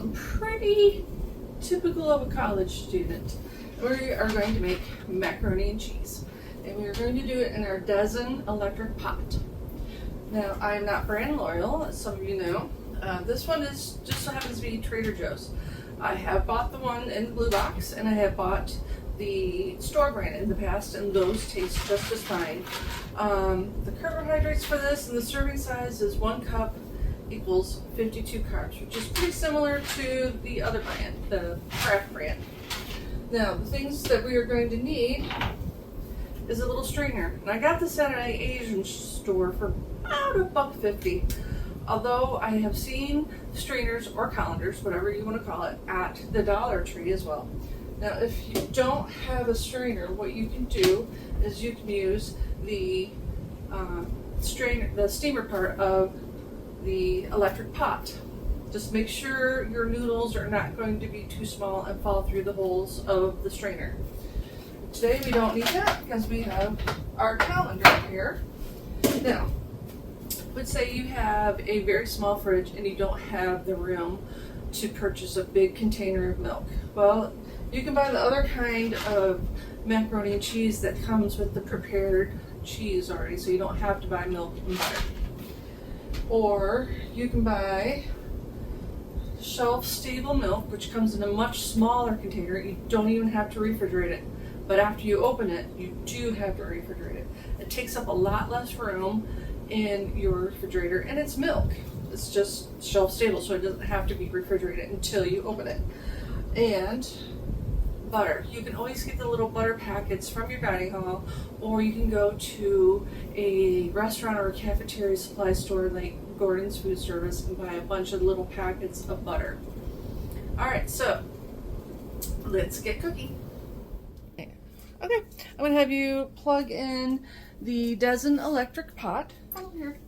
something pretty typical of a college student. We are going to make macaroni and cheese. And we are going to do it in our Dezin electric pot. Now, I am not brand loyal, as some of you know. This one is just so happens to be Trader Joe's. I have bought the one in the blue box, and I have bought the store brand in the past, and those taste just as fine. The carbohydrates for this and the serving size is 1 cup equals 52 carbs, which is pretty similar to the other brand, the Kraft brand. Now, the things that we are going to need is a little strainer. And I got this at an Asian store for about $1.50. Although I have seen strainers or colanders, whatever you want to call it, at the Dollar Tree as well. Now, if you don't have a strainer, what you can do is you can use the strainer, the steamer part of the electric pot. Just make sure your noodles are not going to be too small and fall through the holes of the strainer. Today we don't need that because we have our colander here. Now, let's say you have a very small fridge and you don't have the room to purchase a big container of milk. Well, you can buy the other kind of macaroni and cheese that comes with the prepared cheese already, so you don't have to buy milk and butter. Or you can buy shelf-stable milk, which comes in a much smaller container. You don't even have to refrigerate it. But after you open it, you do have to refrigerate it. It takes up a lot less room in your refrigerator, and it's milk. It's just shelf-stable, so it doesn't have to be refrigerated until you open it. And butter. You can always get the little butter packets from your dining hall, or you can go to a restaurant or a cafeteria supply store like Gordon's Food Service and buy a bunch of little packets of butter. Alright, so let's get cooking. Okay, I'm going to have you plug in the Dezin electric pot. Come here.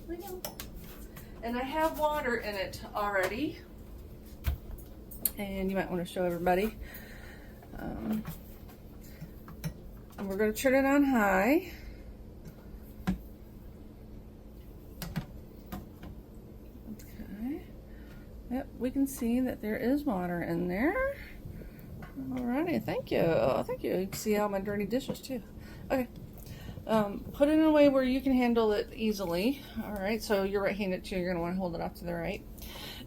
There we go. And I have water in it already. And you might want to show everybody. And we're going to turn it on high. Okay. Yep, we can see that there is water in there. Alrighty, thank you. Thank you. You can see all my dirty dishes too. Okay. Put it in a way where you can handle it easily. Alright, so you're right-handed too. You're going to want to hold it off to the right.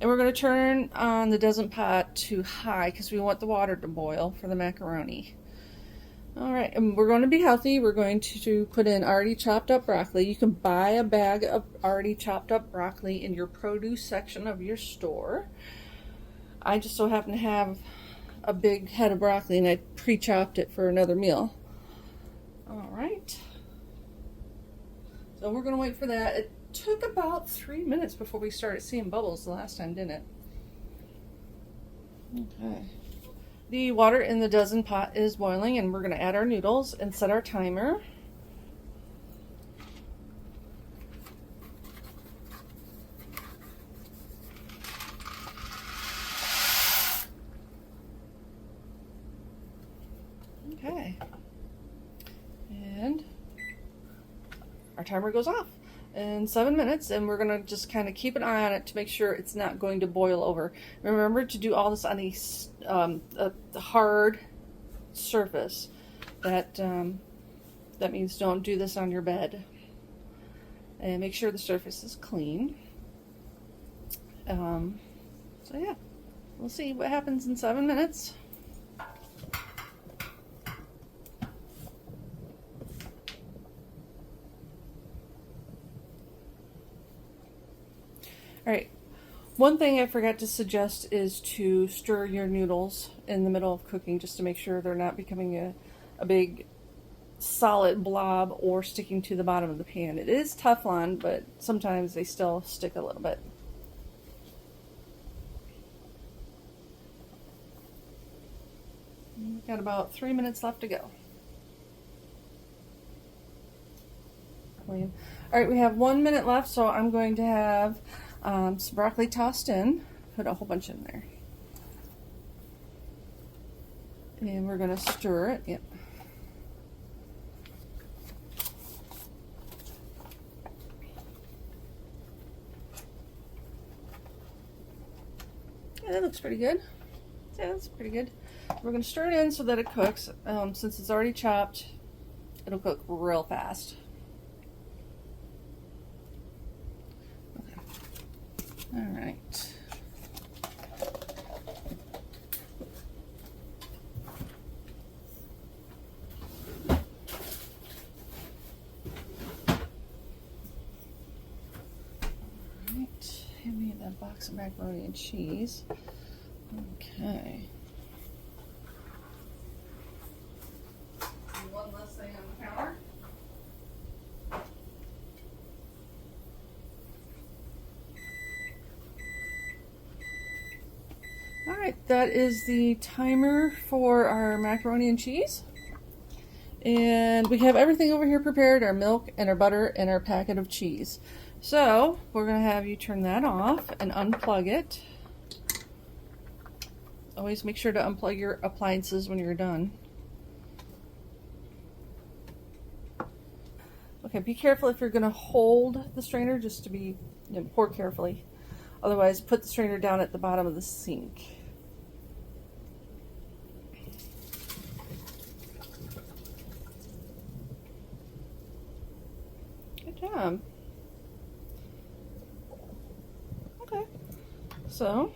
And we're going to turn on the Dezin pot to high because we want the water to boil for the macaroni. Alright, and we're going to be healthy. We're going to put in already chopped up broccoli. You can buy a bag of already chopped up broccoli in your produce section of your store. I just so happen to have a big head of broccoli and I pre-chopped it for another meal. Alright. So we're going to wait for that. It took about 3 minutes before we started seeing bubbles the last time, didn't it? Okay. The water in the Dezin pot is boiling, and we're going to add our noodles and set our timer. Okay. And our timer goes off in 7 minutes, and we're going to just kind of keep an eye on it to make sure it's not going to boil over. Remember to do all this on a hard surface. That means don't do this on your bed. And make sure the surface is clean. So yeah, we'll see what happens in 7 minutes. Alright, one thing I forgot to suggest is to stir your noodles in the middle of cooking just to make sure they're not becoming a big solid blob or sticking to the bottom of the pan. It is Teflon, but sometimes they still stick a little bit. We've got about 3 minutes left to go. Alright, we have 1 minute left, so I'm going to have some broccoli tossed in. Put a whole bunch in there. And we're going to stir it. Yep. Yeah, that looks pretty good. Yeah, that's pretty good. We're going to stir it in so that it cooks. Since it's already chopped, it'll cook real fast. Okay. All right. Hand me that box of macaroni and cheese. Okay. One less thing on the counter. All right, that is the timer for our macaroni and cheese. And we have everything over here prepared, our milk and our butter and our packet of cheese. So we're going to have you turn that off and unplug it. Always make sure to unplug your appliances when you're done. Okay, be careful if you're going to hold the strainer, just to be, pour carefully. Otherwise, put the strainer down at the bottom of the sink. Good job. Okay, so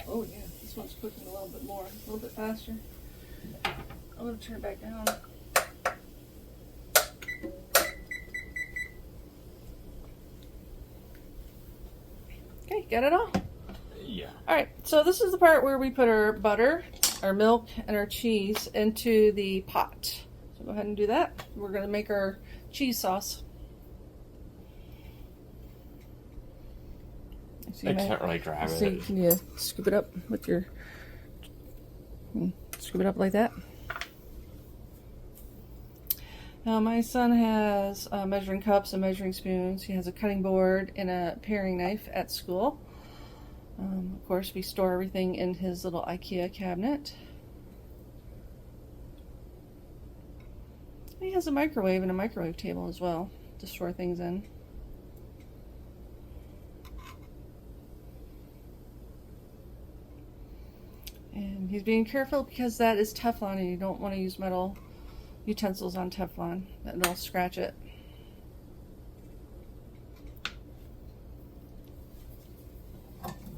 oh yeah, this one's cooking a little bit more, a little bit faster. I'm going to turn it back down. Okay, got it all? Yeah. Alright, so this is the part where we put our butter, our milk, and our cheese into the pot. So go ahead and do that. We're going to make our cheese sauce. I can't really grab it. Can you scoop it up with your... Scoop it up like that. Now my son has measuring cups and measuring spoons. He has a cutting board and a paring knife at school. Of course, we store everything in his little IKEA cabinet. He has a microwave and a microwave table as well to store things in. And he's being careful because that is Teflon and you don't want to use metal utensils on Teflon. That'll scratch it.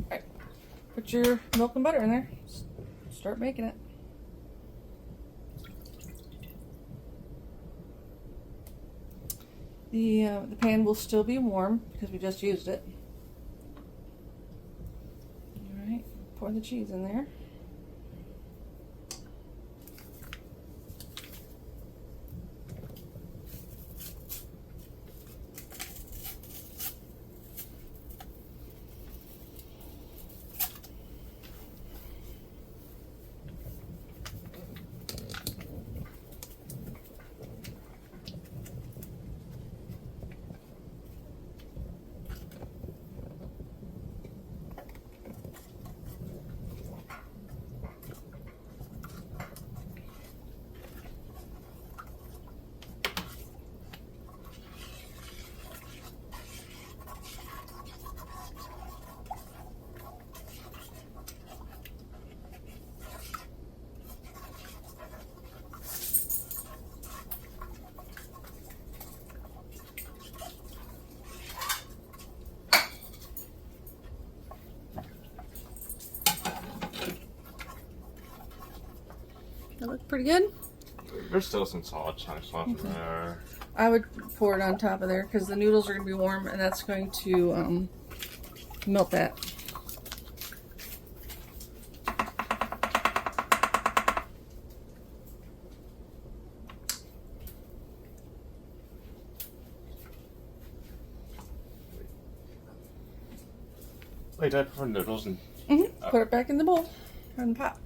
Alright, put your milk and butter in there. Start making it. The pan will still be warm because we just used it. Alright, pour the cheese in there. That look pretty good? There's still some solid chunks left in there. I would pour it on top of there because the noodles are going to be warm and that's going to melt that. Wait, did I put noodles in? Put it back in the bowl or in the pot.